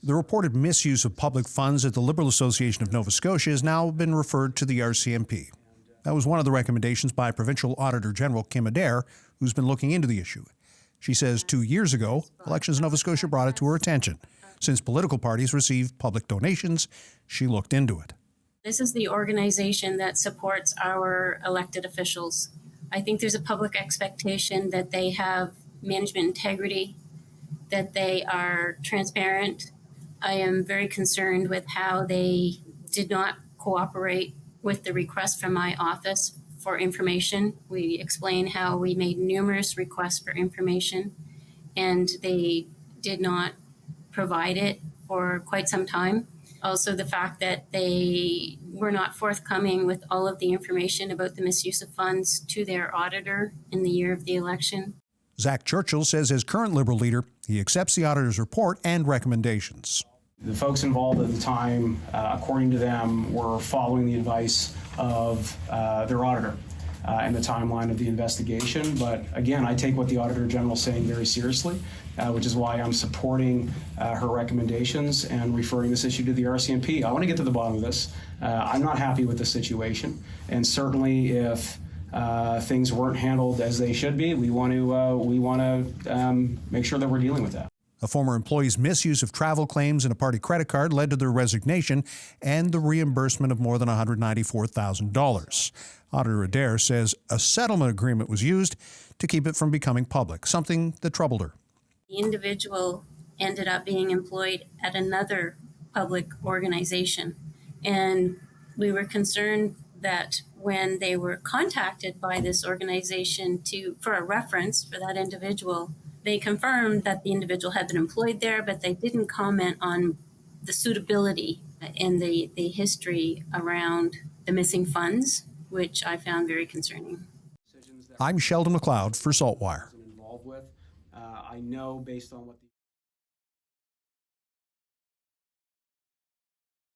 The reported misuse of public funds at the Liberal Association of Nova Scotia has now been referred to the RCMP. That was one of the recommendations by Provincial Auditor General Kim Adair, who's been looking into the issue. She says 2 years ago, Elections Nova Scotia brought it to her attention. Since political parties received public donations, she looked into it. This is the organization that supports our elected officials. I think there's a public expectation that they have management integrity, that they are transparent. I am very concerned with how they did not cooperate with the request from my office for information. We explain how we made numerous requests for information and they did not provide it for quite some time. Also, the fact that they were not forthcoming with all of the information about the misuse of funds to their auditor in the year of the election. Zack Churchill says as current Liberal leader, he accepts the auditor's report and recommendations. The folks involved at the time, according to them, were following the advice of their auditor in the timeline of the investigation. But again, I take what the Auditor General is saying very seriously, which is why I'm supporting her recommendations and referring this issue to the RCMP. I want to get to the bottom of this. I'm not happy with the situation, and certainly if things weren't handled as they should be, we want to make sure that we're dealing with that. A former employee's misuse of travel claims and a party credit card led to their resignation and the reimbursement of more than $194,000. Auditor Adair says a settlement agreement was used to keep it from becoming public, something that troubled her. The individual ended up being employed at another public organization, and we were concerned that when they were contacted by this organization for a reference for that individual, they confirmed that the individual had been employed there, but they didn't comment on the suitability and the history around the missing funds, which I found very concerning. I'm Sheldon McLeod for SaltWire. I know based on what